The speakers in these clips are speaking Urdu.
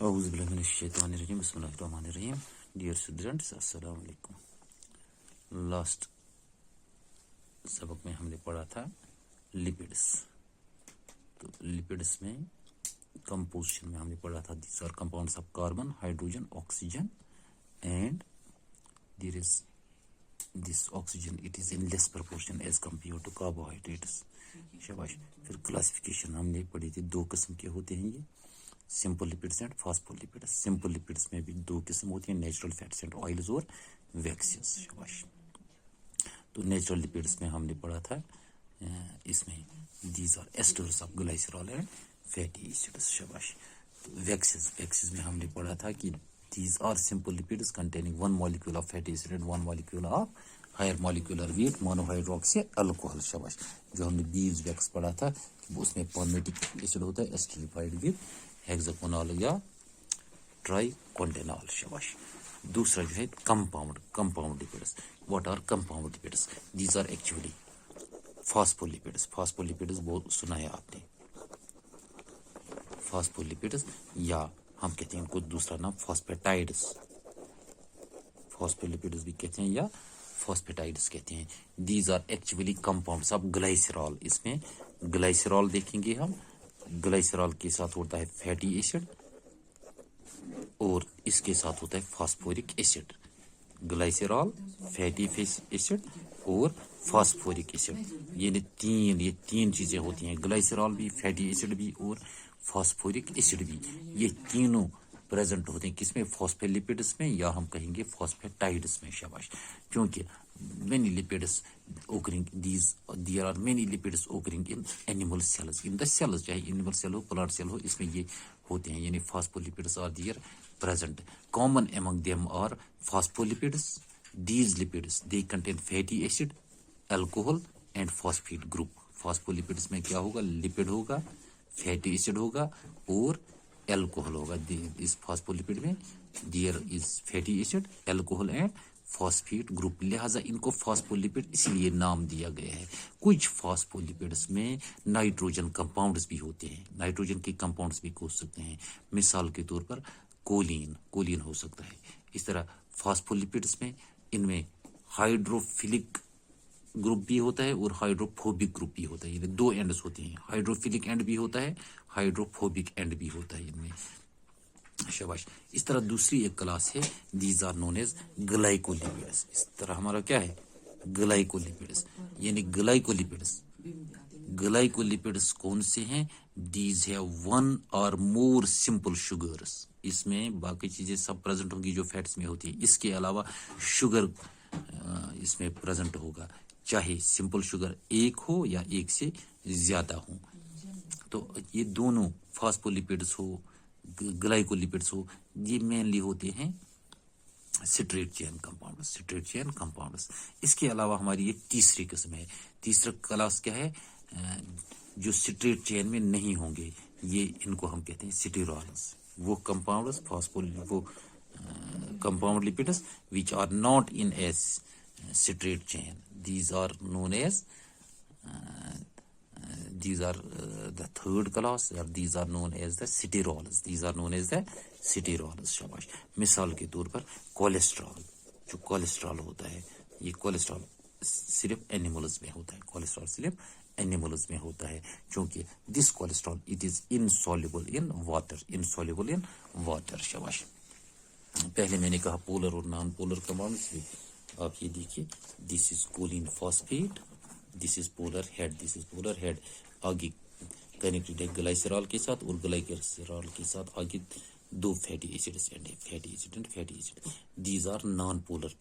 اعوذ باللہ من الشیطان الرجیم بسم اللہ الرحمن الرحیم. ڈیئر اسٹوڈنٹس السلام علیکم. لاسٹ سبق میں ہم نے پڑھا تھا لپڈس. تو لپڈس میں کمپوزیشن میں ہم نے پڑھا تھا these are compounds of carbon, hydrogen, oxygen and there is this oxygen it is in less proportion as compare to carbohydrates. شاباش. پھر کلاسیفیکیشن ہم نے پڑھی تھی, دو قسم کے ہوتے ہیں یہ, simple lipids and phospholipids. Simple lipids میں بھی دو قسم ہوتی ہیں, نیچرل فیٹس اینڈ آئلز اور ویکسز. شاباش. تو نیچرل لپڈس میں ہم نے پڑھا تھا اس میں these are esters of glycerol and fatty acids. شاباش. تو ویکسز میں ہم نے پڑھا تھا کہ these are simple lipids containing one molecule of fatty acid and one molecule of higher molecular weight mono hydroxy alcohol. شاباش. جو ہم نے بیز ویکس پڑھا تھا اس میں پالمیٹک ایسڈ ہوتا ہے ایسٹریفائڈ ود ہیگزاکونال یا ٹرائی کونٹینال. شاباش. دوسرا جو ہے compound lipids. What are compound lipids? These are actually phospholipids. Phospholipids بہت سنا ہے آپ نے. فاسفولپڈس یا ہم کہتے ہیں ان کو دوسرا نام فاسفیٹائڈس. فاسفولپڈس بھی کہتے ہیں یا فاسفیٹائڈس کہتے ہیں. These are actually compounds of glycerol. اس میں گلائسرول دیکھیں گے ہم. گلائسرول کے ساتھ ہوتا ہے فیٹی ایسڈ اور اس کے ساتھ ہوتا ہے phosphoric acid. Glycerol, fatty acid اور فاسفورک ایسڈ, یہ تین چیزیں ہوتی ہیں. گلائسرول بھی, فیٹی ایسڈ بھی اور فاسفورک ایسڈ بھی. یہ تینوں پریزنٹ ہوتے ہیں کس میں؟ فاسفولپڈس میں یا ہم کہیں گے فاسفیٹائڈس میں. شاباش. کیونکہ many lipids occurring there are many lipids occurring in animal cells. in the cells, چاہے animal cell ہو plant cell ہو, اس میں یہ ہوتے ہیں. یعنی phospholipids are there present. Common among them are phospholipids. These lipids they contain fatty acid, alcohol and phosphate group. phospholipids میں کیا ہوگا؟ lipid ہوگا, fatty acid ہوگا اور alcohol ہوگا. اس phospholipid میں there is fatty acid, alcohol and phosphate group. لہٰذا ان کو فاسفولپڈ اس لیے نام دیا گیا ہے. کچھ فاسفولپڈس میں نائٹروجن کمپاؤنڈس بھی ہوتے ہیں. نائٹروجن کے کمپاؤنڈس بھی ہو سکتے ہیں. مثال کے طور پر کولین ہو سکتا ہے. اس طرح فاسفولپڈس میں ان میں ہائیڈروفیلک گروپ بھی ہوتا ہے اور ہائیڈروفوبک گروپ بھی ہوتا ہے. یعنی دو اینڈس ہوتے ہیں, ہائیڈروفیلک اینڈ بھی ہوتا ہے, ہائیڈروفوبک اینڈ بھی ہوتا ہے ان میں. شاباش. اس طرح دوسری ایک کلاس ہے, دیز آر نون ایز گلائکولیپڈس. اس طرح ہمارا کیا ہے؟ گلائکولیپڈس. یعنی گلائکولیپڈس کون سے ہیں؟ دیز ہے ون اور مور سمپل شوگرس. اس میں باقی چیزیں سب پریزنٹ ہوں گی جو فیٹس میں ہوتی ہیں. اس کے علاوہ شوگر اس میں پریزنٹ ہوگا, چاہے سمپل شوگر ایک ہو یا ایک سے زیادہ ہو. تو یہ دونوں فاسفولپڈس ہو, گلائکولیپڈس ہو, یہ مینلی ہوتے ہیں سٹریٹ چین کمپاؤنڈس. اس کے علاوہ ہماری یہ تیسری قسم ہے. تیسرا کلاس کیا ہے؟ جو سٹریٹ چین میں نہیں ہوں گے, یہ ان کو ہم کہتے ہیں سٹیرولز. وہ کمپاؤنڈس وہ compound لپڈس which are not in a straight chain. These are known as these are the third class, or these are known as the sterols. شاباش. مثال کے طور پر کولیسٹرول. جو کولیسٹرول ہوتا ہے, یہ کولیسٹرول صرف اینیملز میں ہوتا ہے. چونکہ this cholesterol it is insoluble in water. شاباش. پہلے میں نے کہا پولر اور نان پولر کمپاؤنڈس. آپ یہ دیکھیے, this is choline phosphate, this is polar head. آگے کنیکٹڈ ہے گلائسرول کے ساتھ, اور گلائسرول کے ساتھ آگے دو fatty acid. These are non polar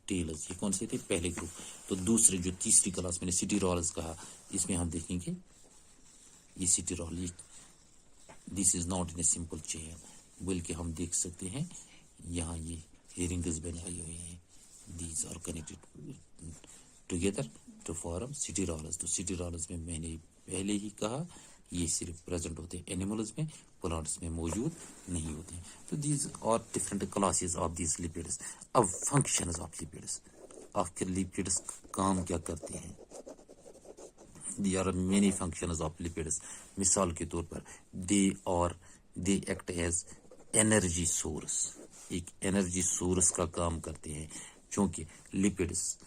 tails. یہ کون سے تھے؟ پہلے گروپ. تو دوسرے جو تیسری کلاس میں نے سٹیرولز کہا, اس میں ہم دیکھیں گے یہ سٹیرول, دس is not in a simple چین, بلکہ ہم دیکھ سکتے ہیں یہاں یہ رنگز بنائی ہوئی ہیں. These are connected together to form sterols. تو سٹیرولز میں میں نے پہلے ہی کہا یہ صرف پریزنٹ ہوتے ہیں اینیملز میں, پلانٹس میں موجود نہیں ہوتے ہیں. تو these are different classes of these lipids. اب فنکشنز آف لپڈس, آخر لپڈس کام کیا کرتے ہیں؟ there are many functions of lipids. مثال کے طور پر they are they act as energy source, ایک انرجی سورس کا کام کرتے ہیں، چونکہ lipids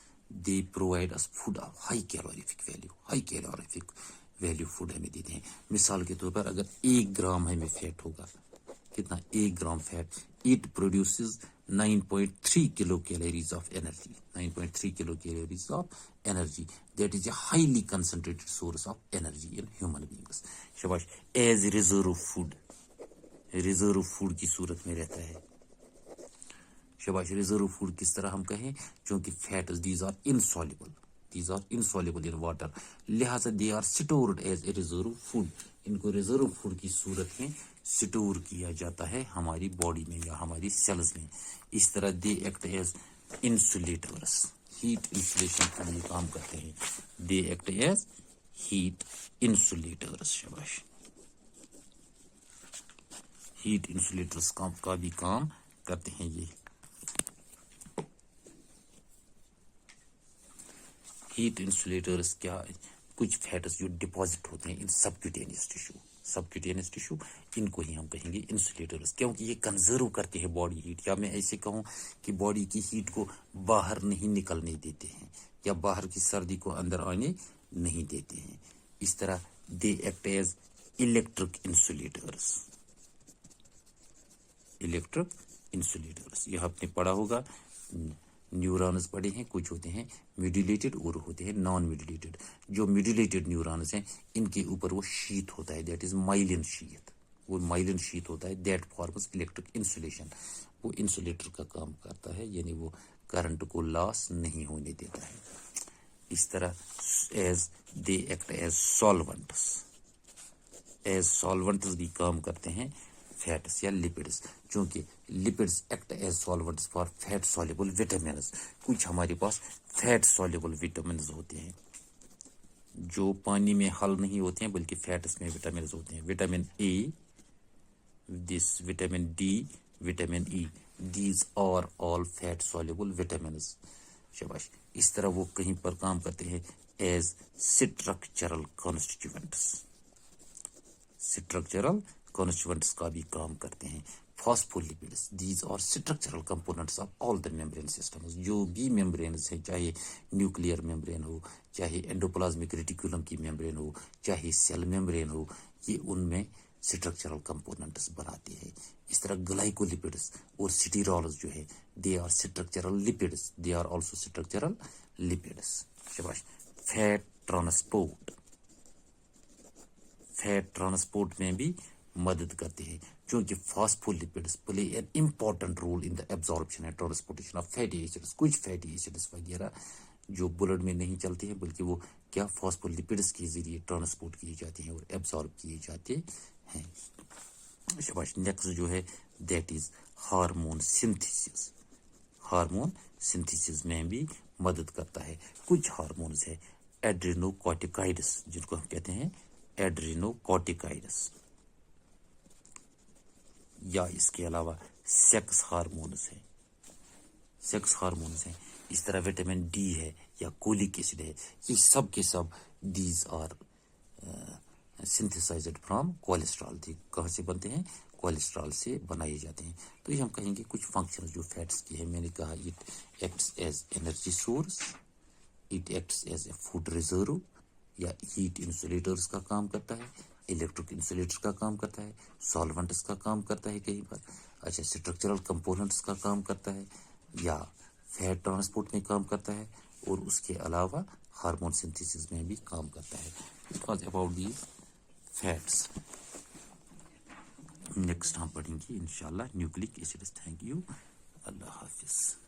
they provide us food of high calorific value food ہمیں دیتے ہیں. مثال کے طور پر اگر 1 گرام ہمیں فیٹ ہوگا، کتنا 1 gram fat, it produces 9.3 kilo calories of energy, 9.3 kilo calories of energy. That is a highly concentrated source of energy in human beings. شباش. As reserve food, reserve food کی صورت میں رہتا ہے. شباش. ریزرو فوڈ کس طرح ہم کہیں، چونکہ fats these are insoluble in water, لہٰذا they are stored as a reserve food. ان کو ریزرو فوڈ کی صورت میں اسٹور کیا جاتا ہے ہماری باڈی میں یا ہماری سیلز میں. اس طرح they act as insulators, heat insulation کا یہ کام کرتے ہیں. They act as heat insulators. شباش. ہیٹ انسولیٹرس کا بھی کام کرتے ہیں یہ. ہیٹ انسولیٹرس کیا، کچھ فیٹس جو ڈپازٹ ہوتے ہیں ان سبکیوٹینس ٹیشو، ان کو ہی ہم کہیں گے انسولیٹرس، کیونکہ یہ کنزرو کرتے ہیں باڈی ہیٹ، یا میں ایسے کہوں کہ باڈی کی ہیٹ کو باہر نہیں نکلنے دیتے ہیں، یا باہر کی سردی کو اندر آنے نہیں دیتے ہیں. اس طرح دے ایکٹ ایز الیکٹرک انسولیٹرس. یہ آپ نے پڑھا ہوگا. نیورونز پڑھے ہیں، کچھ ہوتے ہیں میڈولیٹڈ اور ہوتے ہیں نان میڈولیٹڈ. جو میڈولیٹڈ نیورونز ہیں ان کے اوپر وہ شیت ہوتا ہے، دیٹ از مائلن شیت. وہ مائلن شیت ہوتا ہے، دیٹ فارمز الیکٹرک انسولیشن. وہ انسولیٹر کا کام کرتا ہے، یعنی وہ کرنٹ کو لاس نہیں ہونے دیتا ہے. اس طرح as they act as solvents بھی کام کرتے ہیں فیٹس یا لپڈس، چونکہ lipids act as solvents for fat soluble vitamins. کچھ ہمارے پاس فیٹ soluble وٹامنز ہوتے ہیں جو پانی میں حل نہیں ہوتے ہیں بلکہ فیٹس میں وٹامنز ہوتے ہیں. Vitamin A, vitamin D, vitamin E, these are all fat soluble vitamins. شباش. اس طرح وہ کہیں پر کام کرتے ہیں ایز اسٹرکچرل کانسٹیٹوئنٹس کا بھی کام کرتے ہیں. Phospholipids these are structural components of all the membrane systems. جو بھی ممبرینز ہیں، چاہے نیوکلیئر ممبرین ہو، چاہے انڈوپلازمک ریٹیکولم کی ممبرین ہو، چاہے سیل ممبرین ہو، یہ ان میں اسٹرکچرل کمپوننٹس بناتے ہیں. اس طرح گلائکولپڈس اور سٹیرالز جو ہے they are structural lipids, they are also structural lipids. شباش. فیٹ ٹرانسپورٹ میں بھی مدد کرتے ہیں، چونکہ phospholipids play an important role in the absorption and transportation of fatty acids. کچھ فیٹی ایسڈس وغیرہ جو بلڈ میں نہیں چلتے ہیں بلکہ وہ کیا فاسفولیپڈس کے ذریعے ٹرانسپورٹ کیے جاتے ہیں اور ایبزارب کیے جاتے ہیں. شباش. نیکسٹ جو ہے دیٹ از ہارمون سنتھیسس میں بھی مدد کرتا ہے. کچھ ہارمونز ہے ایڈرینوکارٹیکائڈس، جن کو ہم کہتے ہیں ایڈرینوکارٹیکائڈس، یا اس کے علاوہ سیکس ہارمونز ہیں. اس طرح وٹامن ڈی ہے یا کولک ایسڈ ہے، یہ سب کے سب these are synthesized from cholesterol. کہاں سے بنتے ہیں؟ کولیسٹرول سے بنائے جاتے ہیں. تو یہ ہم کہیں گے کچھ فنکشنز جو فیٹس کی ہے. میں نے کہا it acts as energy source, it acts as a food reserve, یا ہیٹ انسولیٹرز کا کام کرتا ہے، الیکٹرک انسولیٹر کا کام کرتا ہے، سالونٹس کا کام کرتا ہے کہیں پر، اچھا اسٹرکچرل کمپوننٹس کا کام کرتا ہے، یا فیٹ ٹرانسپورٹ میں کام کرتا ہے، اور اس کے علاوہ ہارمون سنتھیسس میں بھی کام کرتا ہے. Because about these fats. Next ہم پڑھیں گے انشاءاللہ نیوکلک ایسڈس. Thank you. اللہ حافظ.